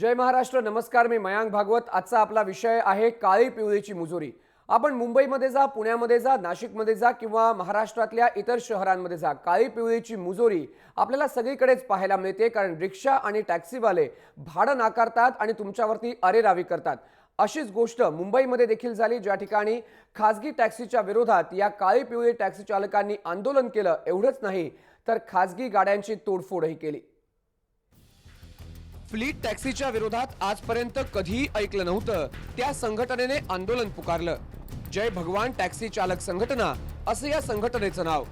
जय महाराष्ट्र. नमस्कार. मी मयांक भागवत. आजचा आपला विषय आहे काळी पिवळीची मुजोरी. आपण मुंबईमध्ये जा, पुण्यामध्ये जा, नाशिकमध्ये जा किंवा महाराष्ट्रातल्या इतर शहरांमध्ये जा, काळी पिवळीची मुजोरी आपल्याला सगळीकडेच पाहायला मिळते. कारण रिक्षा आणि टॅक्सीवाले भाडं नाकारतात आणि तुमच्यावरती अरेरावी करतात. अशीच गोष्ट मुंबईमध्ये देखील झाली, ज्या ठिकाणी खासगी टॅक्सीच्या विरोधात या काळी पिवळी टॅक्सी चालकांनी आंदोलन केलं. एवढंच नाही तर खासगी गाड्यांची तोडफोडही केली. फ्लीट टॅक्सीच्या विरोधात आजपर्यंत कधीही ऐकलं नव्हतं त्या संघटनेने आंदोलन पुकारलं. जय भगवान टॅक्सी चालक संघटना असं या संघटनेचं नाव.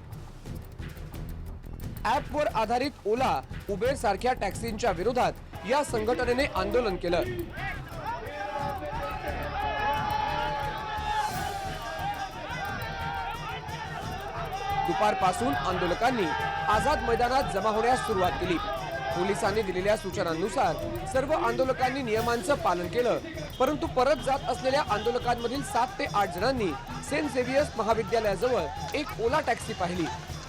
ॲपवर आधारित ओला, उबेर सारख्या टॅक्सींच्या विरोधात या संघटनेने आंदोलन केलं. दुपारपासून आंदोलकांनी आझाद मैदानात जमा होण्यास सुरुवात केली. पोलिसांनी दिलेल्या सूचनांनुसार सर्व आंदोलकांनी नियमांचं पालन केलं. परंतु परत जात असलेल्या आंदोलकांमधील 7 ते 8 जणांनी सेंट झेवियर्स महाविद्यालयाजवळ एक ओला टॅक्सी पाहिली.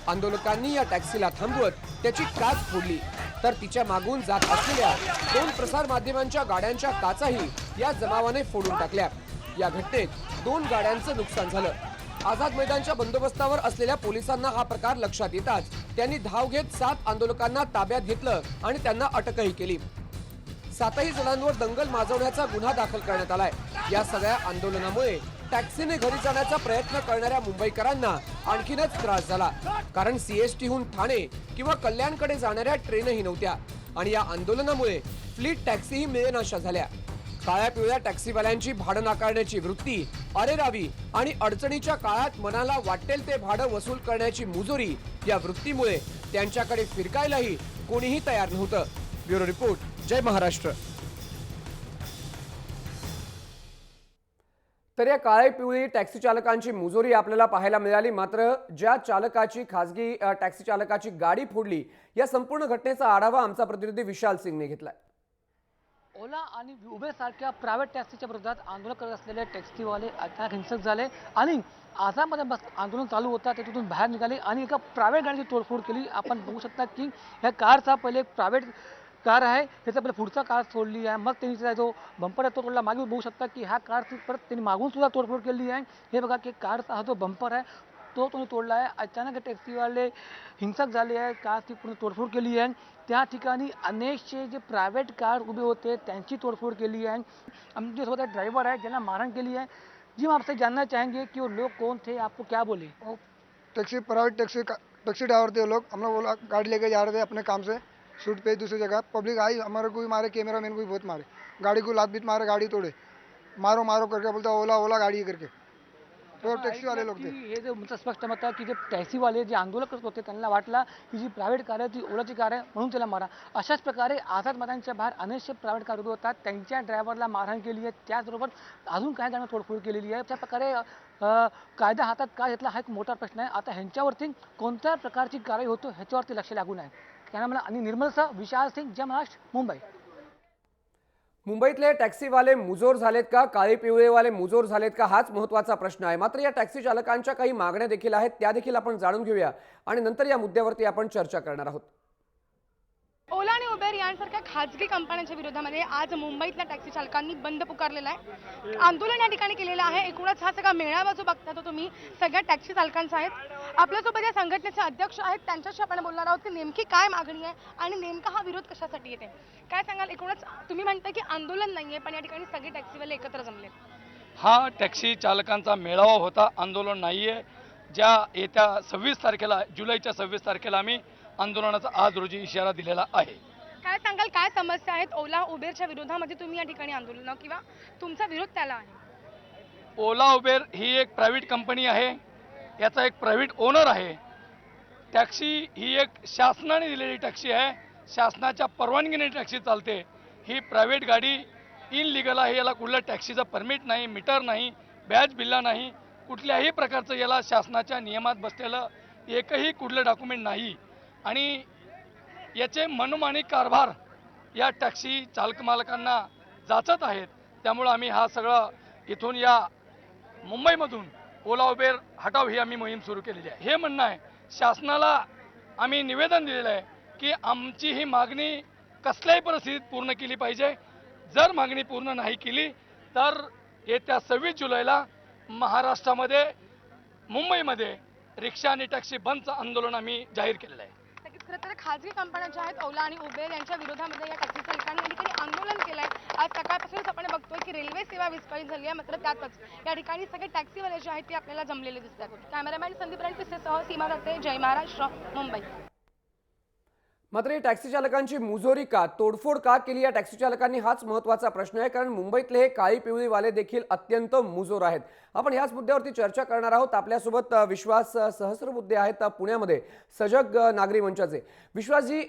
आंदोलकांनी या टॅक्सीला थांबवत त्याची काच फोडली, तर तिच्या मागून जात असलेल्या 2 प्रसार माध्यमांच्या गाड्यांच्या काचाही या जमावाने फोडून टाकल्या. या घटनेत 2 गाड्यांचं नुकसान झालं. आझाद मैदानच्या बंदोबस्तावर असलेल्या पोलिसांना हा प्रकार लक्षात येताच त्यांनी धाव घेत 7 आंदोलकांना ताब्यात घेतलं आणि त्यांना अटकही केली. 7ही जणांवर दंगल माजवण्याचा गुन्हा दाखल करण्यात आलाय. या सगळ्या आंदोलनामुळे टॅक्सीने घरी जाण्याचा प्रयत्न करणाऱ्या मुंबईकरांना आणखीनच त्रास झाला. कारण सीएसटीहून ठाणे किंवा कल्याणकडे जाणाऱ्या ट्रेनही नव्हत्या आणि या आंदोलनामुळे फ्लीट टॅक्सीही मिळेनाशा झाल्या. काळ्या पिवळ्या टॅक्सीवाल्यांची भाडं नाकारण्याची वृत्ती, अरेरावी आणि अडचणीच्या काळात मनाला वाटेल ते भाडं वसूल करण्याची मुजोरी या वृत्तीमुळे त्यांच्याकडे फिरकायलाही कोणीही तयार नव्हतं. ब्युरो रिपोर्ट, जय महाराष्ट्र. तर या काळी पिवळी टॅक्सी चालकांची मुजोरी आपल्याला पाहायला मिळाली. मात्र ज्या चालकाची खासगी टॅक्सी चालकाची गाडी फोडली, या संपूर्ण घटनेचा आढावा आमचा प्रतिनिधी विशाल सिंगने घेतलाय. ओला आणि उबेर सारख्या प्रायव्हेट टॅक्सीच्या विरोधात आंदोलन करत असलेले टॅक्सीवाले अचानक हिंसक झाले आणि आझादमध्ये बस आंदोलन चालू होता ते तिथून बाहेर निघाले आणि एका प्रायव्हेट गाडीची तोडफोड केली. आपण बघू शकता की ह्या कारचा पहिले प्रायव्हेट कार आहे, त्याचा पहिले पुढचा कार सोडली आहे, मग त्यांनी त्याचा जो बंपर आहे तो तोडला. मागे बघू शकता की ह्या कारची परत त्यांनी मागून सुद्धा तोडफोड केली आहे. हे बघा की कारचा हा जो बंपर आहे तो तुम्ही तोडला आहे. अचानक टॅक्सीवाले हिंसक झाले आहे, कारची पूर्ण तोडफोड केली आहे. त्या ठिकाणी अनेकशे जे प्रायव्हेट कार उभे होते त्यांची तोडफोड केली आहे. आमच्यासोबत ड्राइवर है जिन्हें मारहाण के लिए है. जी हम आपसे जानना चाहेंगे कि वो लोग कौन थे, आपको क्या बोले? टैक्सी प्राइवेट टैक्सी ड्राइवर थे वो लोग. हम लोग बोला गाड़ी लेके जा रहे थे अपने काम से शूट पे दूसरी जगह. पब्लिक आई, हमारे को भी मारे, कैमरा मैन को भी बहुत मारे, गाड़ी को लात बीत मारे, गाड़ी तोड़े, मारो मारो करके बोलता ओला ओला गाड़ी करके. तो टॅक्सी वाले लोक थे. हे जे स्पष्ट मत आहे की जे टॅक्सीवाले जे आंदोलन करत होते त्यांना वाटला की जी प्रायव्हेट कार आहे ती ओलाची कार आहे म्हणून त्याला मारा. अशाच प्रकारे आझाद मैदानच्या बाहेर अनेकशे प्रायव्हेट कार उभे होतात, त्यांच्या ड्रायव्हरला मारहाण केली आहे. त्याचबरोबर अजून काही जणांना तोडफोड केलेली आहे. त्या प्रकारे कायदा हातात का घेतला हा एक मोठा प्रश्न आहे. आता ह्यांच्यावरती कोणत्या प्रकारची कारवाई होतो ह्याच्यावरती लक्ष लागून आहे. त्यामुळे आणि निर्मलसह विशाल सिंग, जय महाराष्ट्र, मुंबई. मुंबईतले टॅक्सीवाले मुजोर झालेत का, काळे पिवळेवाले मुजोर झालेत का, हाच महत्त्वाचा प्रश्न आहे. मात्र या टॅक्सी चालकांच्या काही मागण्या देखील आहेत, त्या देखील आपण जाणून घेऊया आणि नंतर या मुद्द्यावरती आपण चर्चा करणार आहोत. ओला आणि उबेर यांसारख्या खाजगी कंपन्यांच्या विरोधामध्ये आज मुंबईतल्या टॅक्सी चालकांनी बंद पुकारलेला आहे. आंदोलन या ठिकाणी केलेलं आहे. एकूणच हा सगळा मेळावा जो बघता तो तुम्ही सगळ्या टॅक्सी चालकांचा आहे. आपल्यासोबत या संघटनेचे अध्यक्ष आहेत, त्यांच्याशी आपण बोलणार आहोत की नेमकी काय मागणी आहे आणि नेमका हा विरोध कशासाठी येते. काय सांगाल? एकूणच तुम्ही म्हणता की आंदोलन नाहीये, पण या ठिकाणी सगळे टॅक्सीवाले एकत्र जमले. हा टॅक्सी चालकांचा मेळावा होता, आंदोलन नाहीये. ज्या येत्या 26 तारखेला, जुलैच्या 26 तारखेला आम्ही आंदोलनाचा आज रोजी इशारा दिलेला आहे. काय सांगाल, काय समस्या आहेत ओला उबेरच्या विरोधामध्ये तुम्ही या ठिकाणी आंदोलन किंवा तुमचा विरोध त्याला आहे? ओला उबेर ही एक प्रायव्हेट कंपनी आहे, याचा एक प्रायव्हेट ओनर आहे. टॅक्सी ही एक शासनाने दिलेली टॅक्सी आहे, शासनाच्या परवानगीने टॅक्सी चालते. ही प्रायव्हेट गाडी इनलिगल आहे. याला कुठल्या टॅक्सीचं परमिट नाही, मीटर नाही, बॅज बिल्ला नाही, कुठल्याही प्रकारचं याला शासनाच्या नियमात बसलेलं एकही कुठलं डॉक्युमेंट नाही. आणि याचे मनमानी कारभार या टॅक्सी चालक मालकांना जाचत आहेत. त्यामुळे आम्ही हा सगळा इथून या मुंबईमधून ओला उबेर हटाव ही आम्ही मोहीम सुरू केलेली आहे. हे म्हणणं आहे, शासनाला आम्ही निवेदन दिलेलं आहे की आमची ही मागणी कसल्याही परिस्थितीत पूर्ण केली पाहिजे. जर मागणी पूर्ण नाही केली तर येत्या 26 जुलैला महाराष्ट्रामध्ये मुंबईमध्ये रिक्षा आणि टॅक्सी बंदचं आंदोलन आम्ही जाहीर केलेलं आहे. नक्कीच खरं तर खाजगी कंपन्या ज्या आहेत ओला आणि उबेर यांच्या विरोधामध्ये या टॅक्सी चालकांनी या ठिकाणी आंदोलन केलंय. आज सकाळपासूनच आपण बघतोय की रेल्वे सेवा विस्कळीत झाली आहे, मात्र त्यातच या ठिकाणी सगळे टॅक्सीवाले जे आहेत ते आपल्याला जमलेले दिसतात. कॅमेरामॅन संदीप रणपिसेसह सीमा दत्ते, जय महाराष्ट्र, मुंबई. मात्र या टॅक्सी चालकांची मुजोरी का, तोडफोड का केली या टॅक्सी चालकांनी, हाच महत्त्वाचा प्रश्न आहे. कारण मुंबईतले हे काळी पिवळीवाले देखील अत्यंत मुजोर आहेत. आपण याच मुद्द्यावरती चर्चा करणार आहोत. आपल्यासोबत विश्वास सहस्रबुद्धे आहेत पुण्यामध्ये, सजग नागरी मंचाचे. विश्वासजी,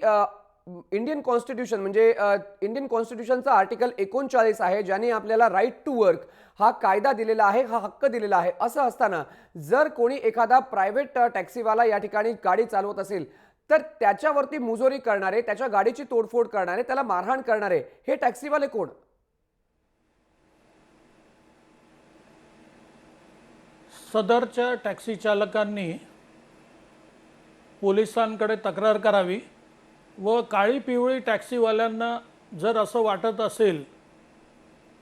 इंडियन कॉन्स्टिट्यूशन म्हणजे इंडियन कॉन्स्टिट्यूशनचा आर्टिकल 39 आहे, ज्याने आपल्याला राईट टू वर्क हा कायदा दिलेला आहे, हा हक्क दिलेला आहे. असं असताना जर कोणी एखादा प्रायव्हेट टॅक्सीवाला या ठिकाणी गाडी चालवत असेल तर त्याच्यावरती मुजोरी करणारे, त्याच्या गाडीची तोडफोड करणारे, त्याला मारहाण करणारे हे टॅक्सीवाले कोण? सदरच्या टॅक्सी चालकांनी पोलिसांकडे तक्रार करावी व काळी पिवळी टॅक्सीवाल्यांना जर असं वाटत असेल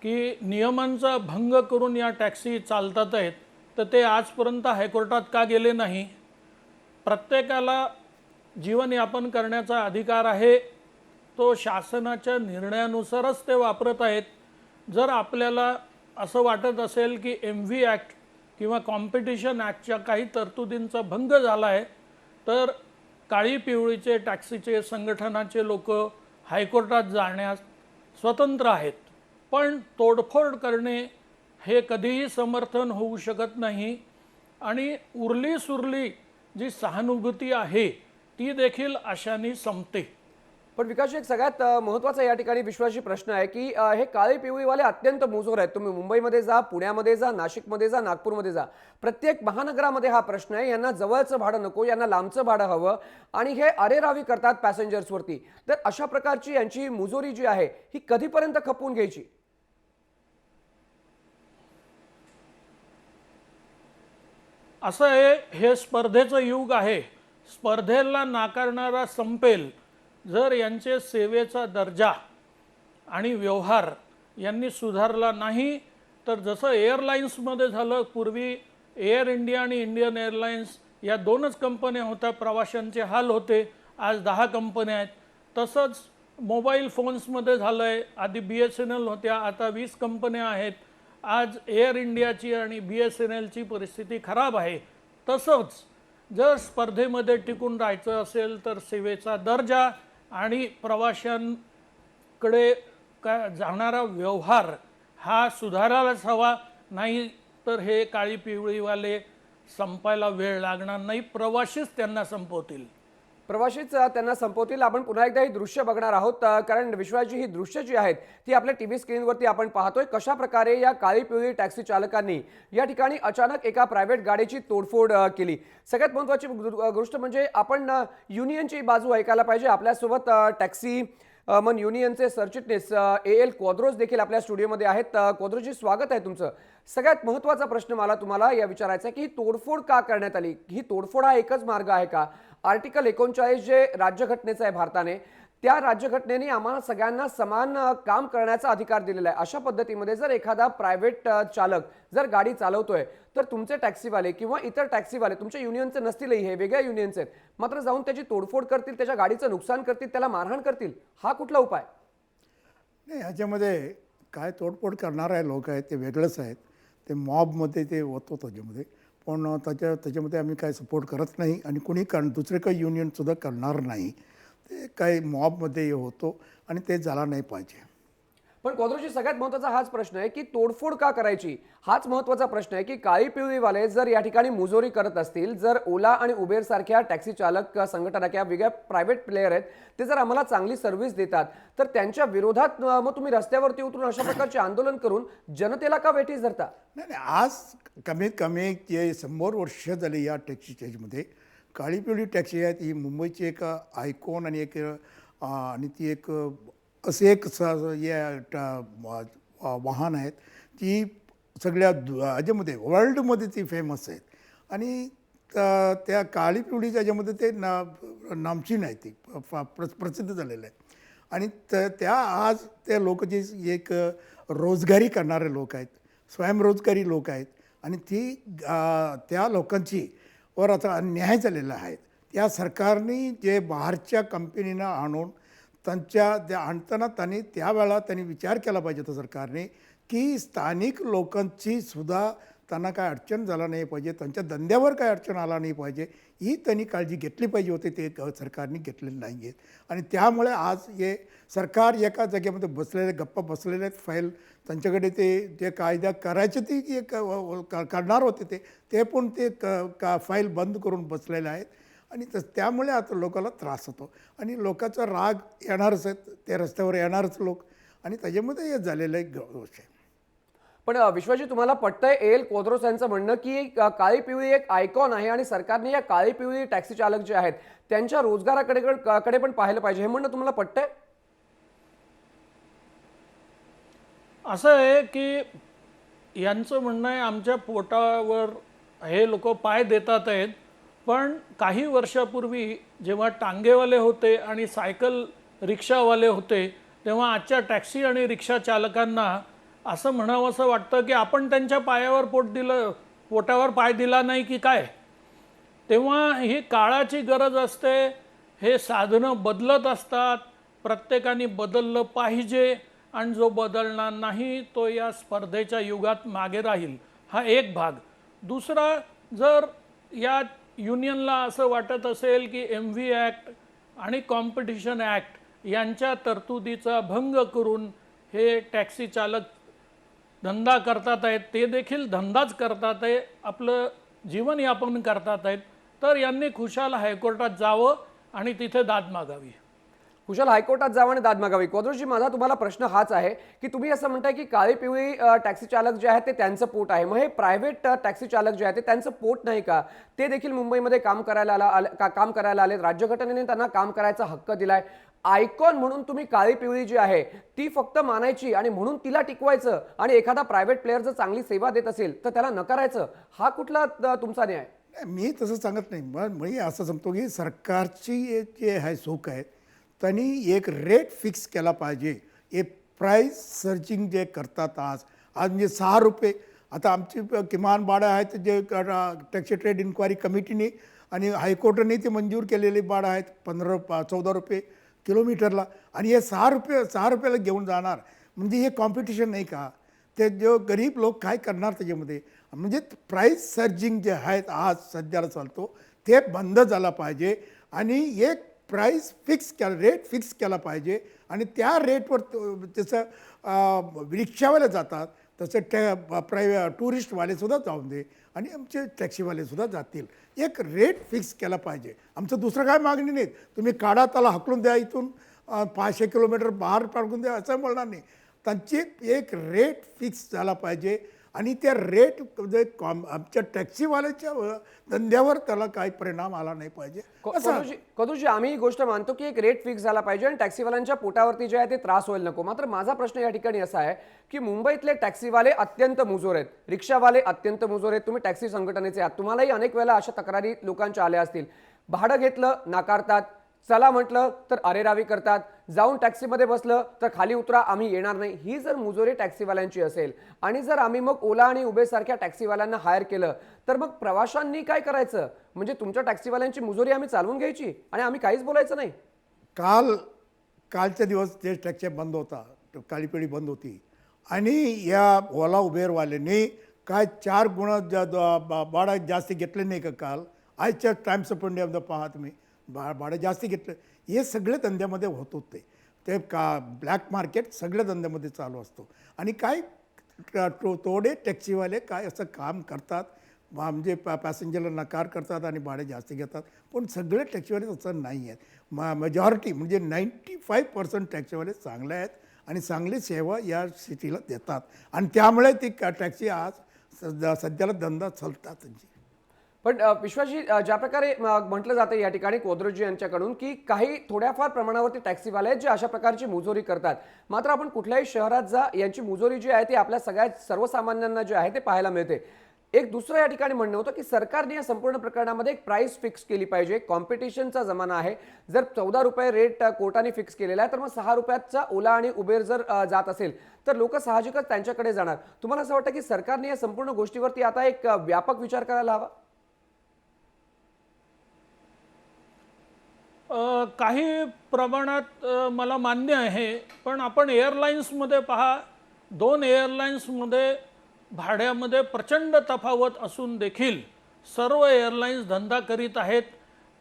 की नियमांचा भंग करून या टॅक्सी चालतात आहेत तर ते आजपर्यंत हायकोर्टात का गेले नाही? प्रत्येकाला जीवनयापन करण्याचा अधिकार आहे, तो शासनाच्या निर्णयानुसारच ते वापरत आहेत. जर आपल्याला असं वाटत असेल की MV ॲक्ट किंवा कॉम्पिटिशन ॲक्टच्या काही तरतुदींचा भंग झाला आहे तर काळी पिवळीचे टॅक्सीचे संघटनाचे लोक हायकोर्टात जाण्यास स्वतंत्र आहेत. पण तोडफोड करणे हे कधीही समर्थन होऊ शकत नाही आणि उरली सुरली जी सहानुभूती आहे ती देखील अशाने संपते. पण विकासजी, एक सगळ्यात महत्त्वाचा या ठिकाणी विश्वासची प्रश्न आहे की हे काळे पिवळीवाले अत्यंत मुजोर आहेत. तुम्ही मुंबईमध्ये जा, पुण्यामध्ये जा, नाशिकमध्ये जा, नागपूरमध्ये जा, प्रत्येक महानगरामध्ये हा प्रश्न आहे. यांना जवळचं भाडं नको, यांना लांबचं भाडं हवं आणि हे अरेरावी करतात पॅसेंजर्सवरती. तर अशा प्रकारची यांची मुजोरी जी आहे ही कधीपर्यंत खपवून घ्यायची? असं आहे, हे स्पर्धेचं युग आहे. स्पर्धेला नाकारणारा संपेल जर यांचे सेवेचा दर्जा आणि व्यवहार यांनी सुधारला नाही तर. जसं एअरलाईन्समध्ये झालं, पूर्वी एअर इंडिया आणि इंडियन एअरलाइन्स या दोनच कंपन्या होत्या, प्रवाशांचे हाल होते. आज 10 कंपन्या आहेत. तसंच मोबाईल फोन्समध्ये झालं आहे, आधी BSNL होत्या, आता 20 कंपन्या आहेत. आज एअर इंडियाची आणि BSNLची परिस्थिती खराब आहे. तसंच जर स्पर्धेमध्ये टिकून राहायचं असेल तर सेवेचा दर्जा आणि प्रवाशांकडे जाणारा व्यवहार हा सुधारायलाच हवा. नाही तर हे काळी पिवळीवाले संपायला वेळ लागणार नाही, प्रवाशीच त्यांना संपवतील. प्रवाशीच त्यांना संपवतील. आपण पुन्हा एकदा ही दृश्य बघणार आहोत, कारण विश्वासजी ही दृश्य जी आहेत ती आपल्या TV स्क्रीनवरती आपण पाहतोय. कशा प्रकारे या काळी पिवळी टॅक्सी चालकांनी या ठिकाणी अचानक एका प्रायव्हेट गाडीची तोडफोड केली. सगळ्यात महत्त्वाची गोष्ट म्हणजे आपण युनियनची बाजू ऐकायला पाहिजे. आपल्यासोबत टॅक्सी मन युनियनचे सरचिटणीस AL क्वाद्रोज देखील आपल्या स्टुडिओमध्ये आहेत. क्वाद्रोजी, स्वागत आहे तुमचं. सगळ्यात महत्त्वाचा प्रश्न मला तुम्हाला या विचारायचा आहे की ही तोडफोड का करण्यात आली? ही तोडफोड हा एकच मार्ग आहे का? आर्टिकल 39 जे राज्यघटनेचं आहे भारताने, त्या राज्यघटनेने आम्हाला सगळ्यांना समान काम करण्याचा अधिकार दिलेला आहे. अशा पद्धतीमध्ये जर एखादा प्रायव्हेट चालक जर गाडी चालवतोय तर तुमचे टॅक्सीवाले किंवा इतर टॅक्सीवाले तुमच्या युनियनचे नसतीलही, हे वेगळ्या युनियनचे आहेत, मात्र जाऊन त्याची तोडफोड करतील, त्याच्या गाडीचं नुकसान करतील, त्याला मारहाण करतील. हा कुठला उपाय? नाही, ह्याच्यामध्ये काय तोडफोड करणारे लोक आहेत ते वेगळंच आहेत. ते मॉबमध्ये ते होतो त्याच्यामध्ये, पण त्याच्यामध्ये आम्ही काय सपोर्ट करत नाही आणि कोणी दुसरे काही युनियनसुद्धा करणार नाही. ते काही मॉबमध्ये होतो आणि ते झाला नाही पाहिजे. पण क्वाद्रोजी, सगळ्यात महत्त्वाचा हाच प्रश्न आहे की तोडफोड का करायची? हाच महत्त्वाचा प्रश्न आहे की काळी पिवळीवाले जर या ठिकाणी मुजोरी करत असतील, जर ओला आणि उबेर सारख्या टॅक्सी चालक संघटना किंवा वेगळ्या प्रायव्हेट प्लेयर आहेत ते जर आम्हाला चांगली सर्व्हिस देतात तर त्यांच्या विरोधात मग तुम्ही रस्त्यावरती उतरून अशा प्रकारचे आंदोलन करून जनतेला का वेठीस धरता? नाही, आज कमीत कमी जे 100 वर्ष झाली या टॅक्सी स्टेजमध्ये काळी पिवळी टॅक्सी आहेत. ही मुंबईची एक आयकॉन आणि ती एक असे एक वाहन आहेत ती सगळ्या ह्याच्यामध्ये वर्ल्डमध्ये ती फेमस आहेत. आणि त्या काळी पिवळीच्या ह्याच्यामध्ये ते नामचीन आहे, ती प्रसिद्ध झालेलं आहे. आणि त्या आज ते लोक जे एक रोजगारी करणारे लोक आहेत, स्वयंरोजगारी लोक आहेत आणि त्या लोकांची वर आता अन्याय झालेला आहे. त्या सरकारने जे बाहेरच्या कंपनीनं आणून त्या आणताना त्यावेळेला त्यांनी विचार केला पाहिजे होता सरकारने की स्थानिक लोकांची सुद्धा त्यांना काय अडचण झाला नाही पाहिजे, त्यांच्या धंद्यावर काय अडचण आला नाही पाहिजे, ही त्यांनी काळजी घेतली पाहिजे होती. ते सरकारने घेतलेली नाही आहेत. आणि त्यामुळे आज हे सरकार एका जागेमध्ये गप्पा बसलेले आहेत. फाईल त्यांच्याकडे ते कायदा करायचे ती करणार होते ते पण फाईल बंद करून बसलेले आहेत. आणि त्यामुळे आता लोकांना त्रास होतो आणि लोकांचा राग येणारच आहेत, ते रस्त्यावर येणारच लोक आणि त्याच्यामध्ये हे झालेलं एक गोष्ट आहे. पण विश्वाजी, तुम्हाला पटतंय एल कोद्रोस यांचं म्हणणं की काळी पिवळी एक आयकॉन आहे आणि सरकारने या काळी पिवळी टॅक्सी चालक जे आहेत त्यांच्या रोजगाराकडे पण पाहिलं पाहिजे, हे म्हणणं तुम्हाला पटतंय? असं आहे की यांचं म्हणणं आहे आमच्या पोटावर हे लोक पाय देतात आहेत, पण काही वर्षापूर्वी जेव्हा टांगेवाले होते आणि सायकल रिक्षावाले होते तेव्हा आजच्या टॅक्सी आणि रिक्षा चालकांना असं म्हणावंसं वाटतं की आपण त्यांच्या पोटावर पाय दिला नाही की काय. तेव्हा ही काळाची गरज असते, हे साधनं बदलत असतात, प्रत्येकाने बदललं पाहिजे आणि जो बदलणार नाही तो या स्पर्धेच्या युगात मागे राहील, हा एक भाग. दुसरा, जर या युनियनला असं वाटत असेल की MV ॲक्ट आणि कॉम्पिटिशन ॲक्ट यांच्या तरतुदीचा भंग करून हे टॅक्सी चालक धंदा करतात आहेत, ते देखील धंदाच करतात आहे, आपलं जीवनयापन करतात आहेत, तर यांनी खुशाल हायकोर्टात जावं आणि तिथे दाद मागावी. कुशल हायकोर्टात जावं आणि दाद मागावी. कोद्रोसजी, माझा तुम्हाला प्रश्न हाच आहे की तुम्ही असं म्हणताय की काळी पिवळी टॅक्सी चालक जे आहेत ते त्यांचं पोट आहे, मग हे प्रायव्हेट टॅक्सी चालक जे आहेत ते त्यांचं पोट नाही का? ते देखील मुंबईमध्ये काम करायला आले, राज्यघटनेने त्यांना काम करायचा हक्क दिलाय. आयकॉन म्हणून तुम्ही काळी पिवळी जी आहे ती फक्त मानायची आणि म्हणून तिला टिकवायचं आणि एखादा प्रायव्हेट प्लेअर जर चांगली सेवा देत असेल तर त्याला नकारायचं, हा कुठला तुमचा न्याय? मी तसं सांगत नाही. मी असं सांगतो की सरकारची जे आहे चूक आहे, त्यांनी एक रेट फिक्स केला पाहिजे. हे प्राईस सर्चिंग जे करतात आज म्हणजे 6 रुपये, आता आमची किमान भाडं आहेत जे टॅक्सी ट्रेड इन्क्वायरी कमिटीने आणि हायकोर्टाने ते मंजूर केलेले भाडं आहेत 14 रुपये किलोमीटरला आणि हे 6 रुपयाला घेऊन जाणार म्हणजे हे कॉम्पिटिशन नाही का? ते जो गरीब लोक काय करणार त्याच्यामध्ये? म्हणजे प्राईस सर्जिंग जे आहेत आज सध्याला चालतो ते बंद झाला पाहिजे आणि एक प्राईस रेट फिक्स केला पाहिजे आणि त्या रेटवर जसं रिक्षावाले जातात तसं टुरिस्टवालेसुद्धा जाऊन दे आणि आमचे टॅक्सीवालेसुद्धा जातील. एक रेट फिक्स केला पाहिजे. आमचं दुसरं काय मागणी नाही. तुम्ही काढा त्याला हकलून द्या, इथून 500 किलोमीटर बाहेर टाकून द्या असं बोलणार नाही. त्यांची एक रेट फिक्स झाला पाहिजे आणि त्या रेट आमच्या टॅक्सीवाल्याच्या धंद्यावर त्याला काही परिणाम आला नाही पाहिजे. कोद्रोसजी, आम्ही ही गोष्ट मानतो की एक रेट फिक्स झाला पाहिजे आणि टॅक्सीवाल्यांच्या पोटावरती जे आहे ते त्रास व्हायला नको. मात्र माझा प्रश्न या ठिकाणी असा आहे की मुंबईतले टॅक्सीवाले अत्यंत मुजोर आहेत, रिक्षावाले अत्यंत मुजोर आहेत. तुम्ही टॅक्सी संघटनेचे आहात, तुम्हालाही अनेक वेळेला अशा तक्रारी लोकांच्या आल्या असतील. भाडं घेतलं नाकारतात, चला म्हटलं तर अरेरावी करतात, जाऊन टॅक्सीमध्ये बसलं तर खाली उतरा आम्ही येणार नाही. ही जर मुजोरी टॅक्सीवाल्यांची असेल आणि जर आम्ही मग ओला आणि उबेर सारख्या टॅक्सीवाल्यांना हायर केलं तर मग प्रवाशांनी काय करायचं? म्हणजे तुमच्या टॅक्सीवाल्यांची मुजोरी आम्ही चालवून घ्यायची आणि आम्ही काहीच बोलायचं नाही? कालच्या दिवस जे टॅक्सी बंद होता, काळी पिळी बंद होती आणि या ओला उबेरवाल्यांनी काय 4 गुणा भाडं जास्त घेतले नाही का? काल आजच्या टाइम्स ऑफ इंडियामध्ये पहा तुम्ही, भाडं जास्त घेतलं. हे सगळे धंद्यामध्ये होत होते. ते ब्लॅक मार्केट सगळ्या धंद्यामध्ये चालू असतो आणि काय थोडे टॅक्सीवाले काय असं काम करतात म्हणजे पॅसेंजरला नकार करतात आणि भाडे जास्त घेतात. पण सगळे टॅक्सीवाले तसं नाही आहेत. मेजॉरिटी म्हणजे 95% टॅक्सीवाले चांगले आहेत आणि चांगली सेवा या सिटीला देतात आणि त्यामुळे ती टॅक्सी आज सध्याला धंदा चालतात त्यांची. पण विश्वासजी, ज्या प्रकारे म्हटलं जातं या ठिकाणी कोद्रोसजी यांच्याकडून की काही थोड्याफार प्रमाणावरती टॅक्सीवाले आहेत जे अशा प्रकारची मुजोरी करतात, मात्र आपण कुठल्याही शहरात जा यांची मुजोरी जी आहे ती आपल्या सर्वसामान्यांना जे आहे ते पाहायला मिळते. एक दुसरं या ठिकाणी म्हणणं होतं की सरकारने या संपूर्ण प्रकरणामध्ये एक प्राइस फिक्स केली पाहिजे. कॉम्पिटिशनचा जमाना आहे. जर 14 रुपये रेट कोर्टाने फिक्स केलेला आहे तर मग 6 रुपयाचा ओला आणि उबेर जर जात असेल तर लोक साहजिकच त्यांच्याकडे जाणार. तुम्हाला असं वाटतं की सरकारने या संपूर्ण गोष्टीवरती आता एक व्यापक विचार करायला हवा? काही प्रमाणात मला मान्य आहे, पण आपण एअरलाईन्समध्ये पहा, 2 एअरलाईन्समध्ये भाड्यामध्ये प्रचंड तफावत असून देखील सर्व एअरलाईन्स धंदा करीत आहेत.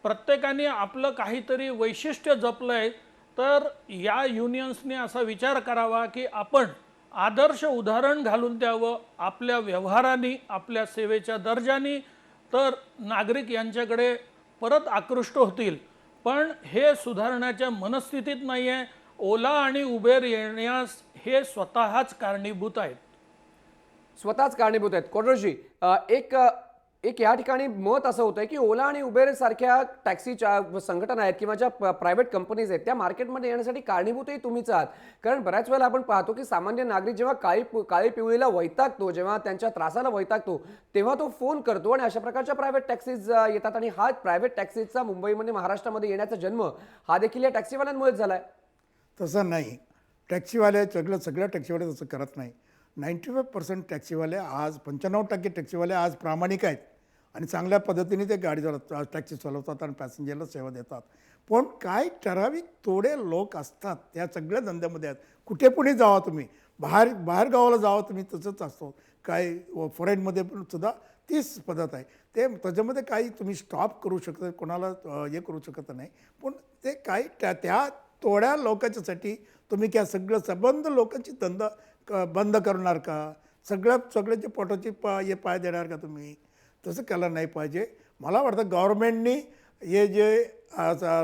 प्रत्येकाने आपलं काहीतरी वैशिष्ट्य जपलं आहे. तर या युनियन्सने असा विचार करावा की आपण आदर्श उदाहरण घालून द्यावं आपल्या व्यवहारांनी, आपल्या सेवेच्या दर्जानी, तर नागरिक यांच्याकडे परत आकृष्ट होतील. पण हे सुधारण्याच्या मनस्थितीत नाही आहे. ओला आणि उबेर येण्यास हे स्वतःच कारणीभूत आहेत. स्वतःच कारणीभूत आहेत. कोडरोजी, एक या ठिकाणी मत असं होतं की ओला आणि उबेर सारख्या टॅक्सीच्या संघटना आहेत किंवा ज्या प्रायव्हेट कंपनीज आहेत त्या मार्केटमध्ये येण्यासाठी कारणीभूतही तुम्हीच आहात. कारण बऱ्याच वेळेला आपण पाहतो की सामान्य नागरिक जेव्हा काळी पिवळीला वैतागतो, जेव्हा त्यांच्या त्रासाला वैतागतो, तेव्हा तो फोन करतो आणि अशा प्रकारच्या प्रायव्हेट टॅक्सीज येतात. आणि हा प्रायव्हेट टॅक्सीचा मुंबईमध्ये, महाराष्ट्रामध्ये येण्याचा जन्म हा देखील या टॅक्सीवाल्यांमुळेच झाला आहे. तसं नाही. टॅक्सीवाले सगळ्या टॅक्सीवाले तसं करत नाही. 95% टॅक्सीवाले आज 95% टॅक्सीवाले आज प्रामाणिक आहेत आणि चांगल्या पद्धतीने ते गाडी चालवतात, टॅक्सी चालवतात आणि पॅसेंजरला सेवा देतात. पण काय ठराविक थोडे लोक असतात त्या सगळ्या धंद्यामध्ये आहेत. कुठे पुढे जावा तुम्ही, बाहेर गावाला जावा तुम्ही, तसंच असतो. काय फॉरेनमध्ये पण सुद्धा तीच पद्धत आहे. ते त्याच्यामध्ये काही तुम्ही स्टॉप करू शकता, कोणाला हे करू शकत नाही. पण ते काही त्या थोड्या लोकांच्यासाठी तुम्ही काय सगळं संबंध लोकांची धंदा बंद करणार का? सगळ्याचे पोटाची हे पाय देणार का तुम्ही? तसं केलं नाही पाहिजे. मला वाटतं गव्हर्नमेंटनी हे जे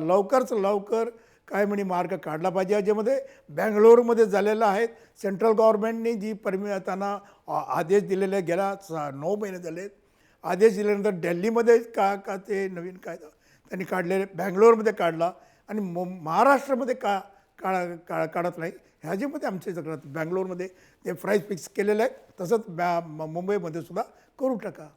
लवकरच लवकर काय म्हणे मार्ग काढला पाहिजे. याच्यामध्ये बँगलोरमध्ये झालेलं आहे. सेंट्रल गव्हर्नमेंटनी जी त्यांना आदेश दिलेले गेल्या 9 महिने झाले. आदेश दिल्यानंतर दिल्लीमध्ये का ते नवीन कायदा त्यांनी काढलेले, बँगलोरमध्ये काढला आणि महाराष्ट्रामध्ये काढत नाही. ह्याच्यामध्ये आमचे सगळं बँगलोरमध्ये ते प्राईस फिक्स केलेलं आहे. तसंच मुंबईमध्ये सुद्धा करू टाका.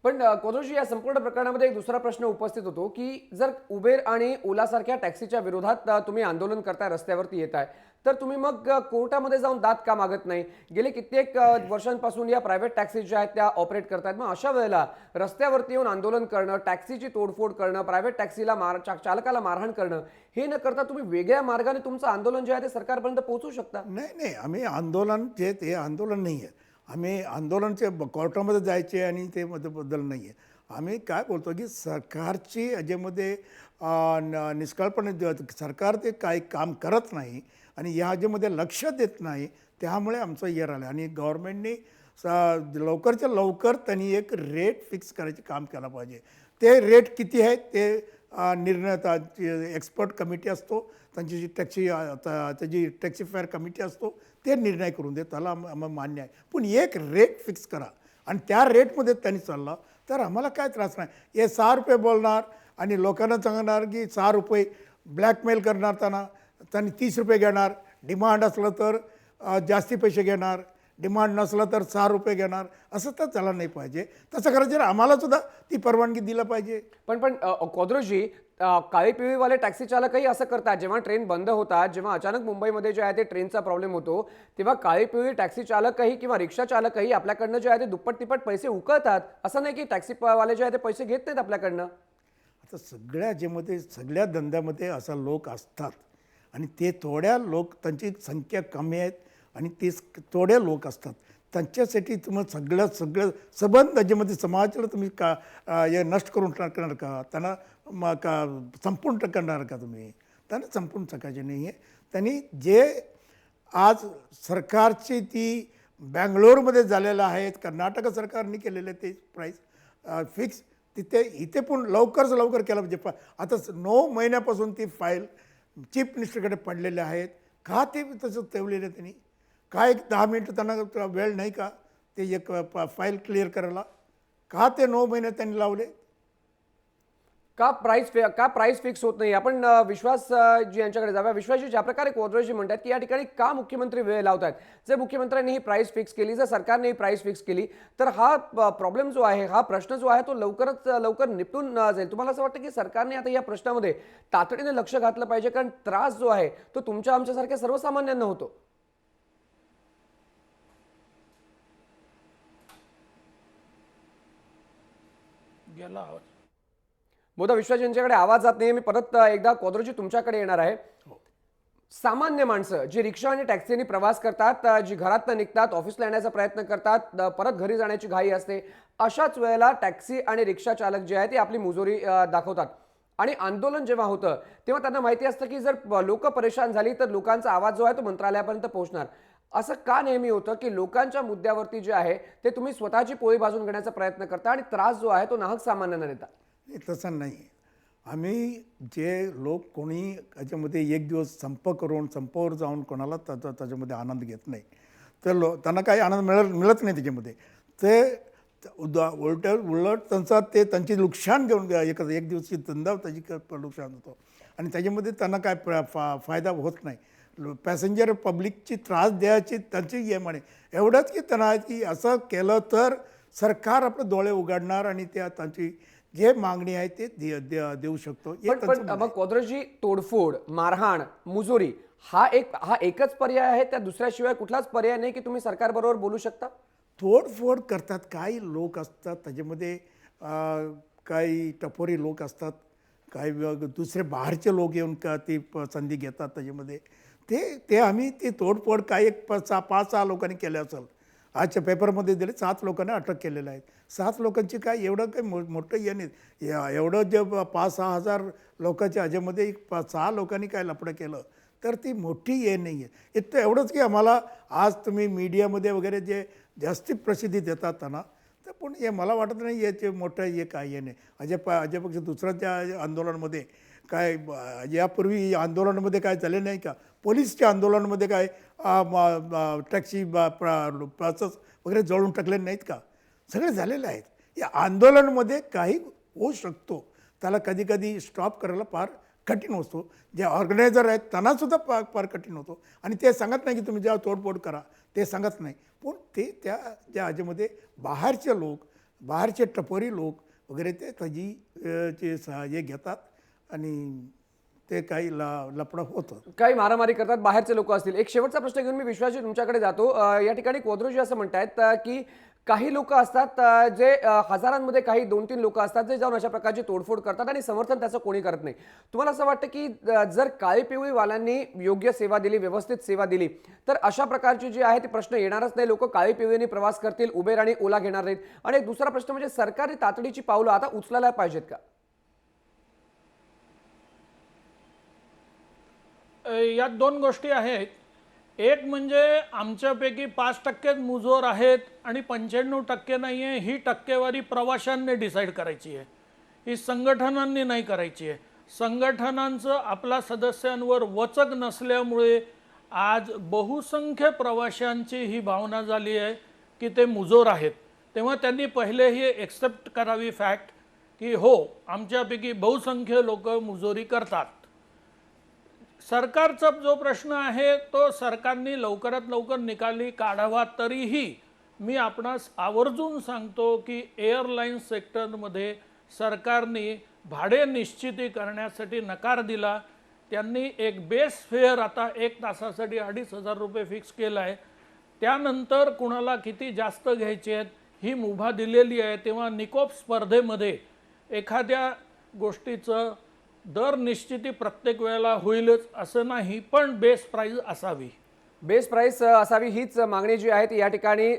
पण कोदोशी, या संपूर्ण प्रकरणामध्ये एक दुसरा प्रश्न उपस्थित होतो की जर उबेर आणि ओला सारख्या टॅक्सीच्या विरोधात तुम्ही आंदोलन करताय, रस्त्यावरती येताय, तर तुम्ही मग कोर्टामध्ये जाऊन दाद का मागत नाही? गेले कित्येक वर्षांपासून या प्रायव्हेट टॅक्सी ज्या आहेत त्या ऑपरेट करतायत. मग अशा वेळेला रस्त्यावरती येऊन आंदोलन करणं, टॅक्सीची तोडफोड करणं, प्रायव्हेट टॅक्सीला चालकाला मारहाण करणं, हे न करता तुम्ही वेगळ्या मार्गाने तुमचं आंदोलन जे आहे ते सरकारपर्यंत पोहोचू शकता. नाही, आम्ही आंदोलन जे ते आंदोलन नाही आहे. आम्ही आंदोलनचे कोर्टामध्ये जायचे आणि ते बद्दल नाही आहे. आम्ही काय बोलतो की सरकारची याच्यामध्ये निष्काळपणे सरकार ते काही काम करत नाही आणि या ह्याच्यामध्ये लक्ष देत नाही. त्यामुळे आमचं हे राहिलं. आणि गव्हर्नमेंटनी लवकरच्या लवकर त्यांनी एक रेट फिक्स करायचे काम केलं पाहिजे. ते रेट किती आहेत ते निर्णय एक्सपर्ट कमिटी असतो, त्यांची जी त्याची टॅक्सी फेअर कमिटी असतो, ते निर्णय करून दे. त्याला आम्हाला मान्य आहे. पण एक रेट फिक्स करा आणि त्या रेटमध्ये त्यांनी चालला तर आम्हाला काय त्रास नाही. हे 6 रुपये बोलणार आणि लोकांना सांगणार की 6 रुपये ब्लॅकमेल करणार, त्यांनी 30 रुपये घेणार. डिमांड असलं तर जास्ती पैसे घेणार, डिमांड नसलं तर 6 रुपये घेणार. असं तर झालं नाही पाहिजे. तसं करायचं आम्हाला सुद्धा ती परवानगी दिलं पाहिजे. पण कोदरोजी, काळी पिवळीवाले टॅक्सी चालकही असं करतात. जेव्हा ट्रेन बंद होतात, जेव्हा अचानक मुंबईमध्ये जे आहे ते ट्रेनचा प्रॉब्लेम होतो, तेव्हा काळी पिवळी टॅक्सी चालकही किंवा रिक्षा चालकही आपल्याकडनं जे आहे ते दुप्पट तिप्पट पैसे उकळतात. असं नाही की टॅक्सीवाले जे आहे ते पैसे घेत नाहीत आपल्याकडनं. आता सगळ्या धंद्यामध्ये असा लोक असतात आणि ते थोड्या लोक, त्यांची संख्या कमी आहेत आणि ते थोड्या लोक असतात. त्यांच्यासाठी तुम्ही सगळं संबंध ज्यामध्ये समाजाला तुम्ही हे नष्ट करून टाकणार का? त्यांना संपूर्ण टाकणार का तुम्ही? त्यांना संपूर्ण टाकायचे नाही आहे. त्यांनी जे आज सरकारची ती बँगलोरमध्ये झालेलं आहे, कर्नाटक सरकारने केलेलं ते प्राईस फिक्स, इथे पण लवकर केलं पाहिजे. आता 9 महिन्यापासून ती फाईल चीफ मिनिस्टरकडे पडलेले आहेत. का ते तसं ठेवलेलं आहे त्यांनी? काय 10 मिनिटं त्यांना वेळ नाही का ते एक फाईल क्लिअर करायला? का ते 9 महिने त्यांनी लावले? का प्राइस फिक्स होत नाही? आपण विश्वास जी यांच्याकडे जाऊया. विश्वासजी, ज्या प्रकारे कोदरेजी म्हणतात की या ठिकाणी का मुख्यमंत्री वेळ लावतात, जर मुख्यमंत्र्यांनी ही प्राइस फिक्स केली, जर सरकारने ही प्राइस फिक्स केली, तर हा प्रॉब्लेम जो आहे, हा प्रश्न जो आहे तो लवकरच लवकर निपटून जाईल. तुम्हाला असं वाटतं की सरकारने आता या प्रश्नामध्ये तातडीने लक्ष घातलं पाहिजे, कारण त्रास जो आहे तो तुमच्या आमच्यासारख्या सर्वसामान्यांना होतो? गेला आवाज. बहुधा विश्वास यांच्याकडे आवाज जात नाही. मी परत एकदा कोदरेजी तुमच्याकडे येणार आहे. सामान्य माणसं जी रिक्षा आणि टॅक्सीने प्रवास करतात, जी घरातनं निघतात, ऑफिसला येण्याचा प्रयत्न करतात, परत घरी जाण्याची घाई असते, अशाच वेळेला टॅक्सी आणि रिक्षा चालक जे आहे ते आपली मुजोरी दाखवतात. आणि आंदोलन जेव्हा होतं तेव्हा त्यांना माहिती असतं की जर लोक परेशान झाली तर लोकांचा आवाज जो आहे तो मंत्रालयापर्यंत पोहोचणार. असं का नेहमी होतं की लोकांच्या मुद्द्यावरती जे आहे ते तुम्ही स्वतःची पोळी भाजून घेण्याचा प्रयत्न करता आणि त्रास जो आहे तो नाहक सामान्यांना देता? नाही, तसं नाही. आम्ही जे लोक कोणी याच्यामध्ये एक दिवस संपावर जाऊन कोणाला त्याच्यामध्ये आनंद घेत नाही, तर त्यांना काही आनंद मिळत नाही त्याच्यामध्ये. ते उलट त्यांची नुकसान घेऊन एक दिवशी धंदा त्याची नुकसान होतो आणि त्याच्यामध्ये त्यांना काय फायदा होत नाही. पॅसेंजर पब्लिकची त्रास द्यायची त्यांची हे म्हणे एवढंच की त्यांना की असं केलं तर सरकार आपले डोळे उघडणार आणि त्यांची जे मागणी आहे ते देऊ शकतो. पण मग कोदरेजी, तोडफोड, मारहाण, मुजोरी हा एकच पर्याय आहे? त्या दुसऱ्याशिवाय कुठलाच पर्याय नाही की तुम्ही सरकारबरोबर बोलू शकता? तोडफोड करतात काही लोक असतात त्याच्यामध्ये, काही टपोरी लोक असतात, काही दुसरे बाहेरचे लोक येऊन का ती संधी घेतात त्याच्यामध्ये. ते आम्ही ती तोडफोड काही 5-6 लोकांनी केले असेल. आजच्या पेपरमध्ये दिले 7 लोकांना अटक केलेलं आहे. 7 लोकांची काय एवढं काही मोठं हे नाही. एवढं जे 5-6 हजार लोकांच्या ह्याच्यामध्ये 6 लोकांनी काय लफडं केलं तर ती मोठी हे नाही आहे. इतकं एवढंच की आम्हाला आज तुम्ही मीडियामध्ये वगैरे जे जास्ती प्रसिद्धी देतात त्यांना, तर पण हे मला वाटत नाही याचे मोठं हे काय हे नाही. अजयपेक्षा दुसऱ्या त्या आंदोलनामध्ये काय यापूर्वी आंदोलनामध्ये काय झाले नाही का? पोलीसच्या आंदोलनामध्ये काय टॅक्सी बसेस वगैरे जळून टाकले नाहीत का? सगळे झालेले आहेत. या आंदोलनामध्ये काही होऊ शकतो, त्याला कधी कधी स्टॉप करायला फार कठीण असतो. जे ऑर्गनायझर आहेत त्यांनासुद्धा फार कठीण होतो आणि ते सांगत नाही की तुम्ही जेव्हा तोडफोड करा, ते सांगत नाही. पण ते त्या ह्याच्यामध्ये बाहेरचे लोक, बाहेरचे टपोरी लोक वगैरे ते त्याची हे घेतात आणि ते काही लफडं होतं, काही मारामारी करतात, बाहेरचे लोक असतील. एक शेवटचा प्रश्न घेऊन मी विश्वासजी तुमच्याकडे जातो. या ठिकाणी कोदरेजी असं म्हणतायत की काही लोक असतात जे हजारांमध्ये काही 2-3 लोक असतात जे जाऊन अशा प्रकारची तोडफोड करतात आणि समर्थन त्याचं कोणी करत नाही. तुम्हाला असं वाटतं की जर काळी पिवळी वाल्यांनी योग्य सेवा दिली, व्यवस्थित सेवा दिली, तर अशा प्रकारची जी आहे ती प्रश्न येणारच नाही? लोक काळी पिवळीने प्रवास करतील, उबेर आणि ओला घेणार नाहीत. आणि एक दुसरा प्रश्न म्हणजे सरकारने तातडीची पावलं आता उचलायला पाहिजेत का? यात 2 गोष्टी आहेत. एक म्हणजे आमच्यापैकी 5% मुजोर आहेत आणि 95% नाही आहे, ही टक्केवारी प्रवाशांनी डिसाईड करायची आहे, ही संघटनांनी नाही करायची आहे. संघटनांचं आपल्या सदस्यांवर वचक नसल्यामुळे आज बहुसंख्य प्रवाशांची ही भावना झाली आहे की ते मुजोर आहेत. तेव्हा त्यांनी पहिले ही एक्सेप्ट करावी फॅक्ट की हो, आमच्यापैकी बहुसंख्य लोक मुजोरी करतात. सरकारचा जो प्रश्न आहे तो सरकारने लवकरात लवकर निकाली काढावा. तरीही मी आपणास आवर्जून सांगतो की एअरलाईन सेक्टरमध्ये सरकारने भाडे निश्चिती करण्यासाठी नकार दिला. त्यांनी एक बेस फेअर आता 1 तासासाठी 2,500 रुपये फिक्स केला आहे. त्यानंतर कुणाला किती जास्त घ्यायचे आहेत ही मुभा दिलेली आहे. तेव्हा निकोप स्पर्धेमध्ये एखाद्या गोष्टीचं दर निश्चिती प्रत्येक वेळेला होईलच असं नाही, पण बेस प्राइस असावी. बेस प्राइस असावी हीच मागणी जी आहे ती या ठिकाणी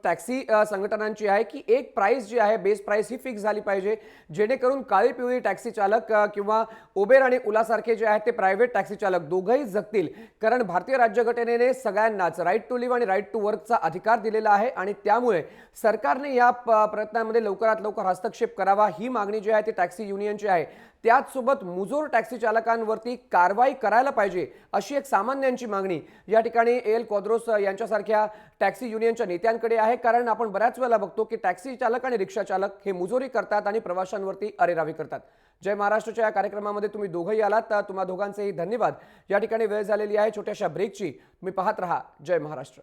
टॅक्सी संघटनांची आहे की एक प्राइस जी आहे, बेस प्राइस ही फिक्स झाली पाहिजे, जेणेकरून काळी पिवळी टॅक्सी चालक किंवा उबेर आणि ओलासारखे जे आहेत ते प्रायव्हेट टॅक्सी चालक दोघंही जगतील. कारण भारतीय राज्यघटनेने सगळ्यांनाच राईट टू लिव्ह आणि राईट टू वर्कचा अधिकार दिलेला आहे आणि त्यामुळे सरकारने या प्रयत्नांमध्ये लवकरात लवकर हस्तक्षेप करावा ही मागणी जी आहे ती टॅक्सी युनियनची आहे. त्याचसोबत मुजोर टॅक्सी चालकांवरती कारवाई करायला पाहिजे अशी एक सामान्यांची मागणी या ठिकाणी एल कोद्रोस यांच्यासारख्या टॅक्सी युनियनच्या नेत्यांकडे आहे. कारण आपण बऱ्याच वेळेला बघतो की टॅक्सी चालक आणि रिक्षा चालक हे मुजोरी करतात आणि प्रवाशांवरती अरेरावी करतात. जय महाराष्ट्रच्या या कार्यक्रमामध्ये तुम्ही दोघंही आलात, तर तुम्हा दोघांचेही धन्यवाद. या ठिकाणी वेळ झालेली आहे छोट्याशा ब्रेकची. तुम्ही पाहत रहा जय महाराष्ट्र.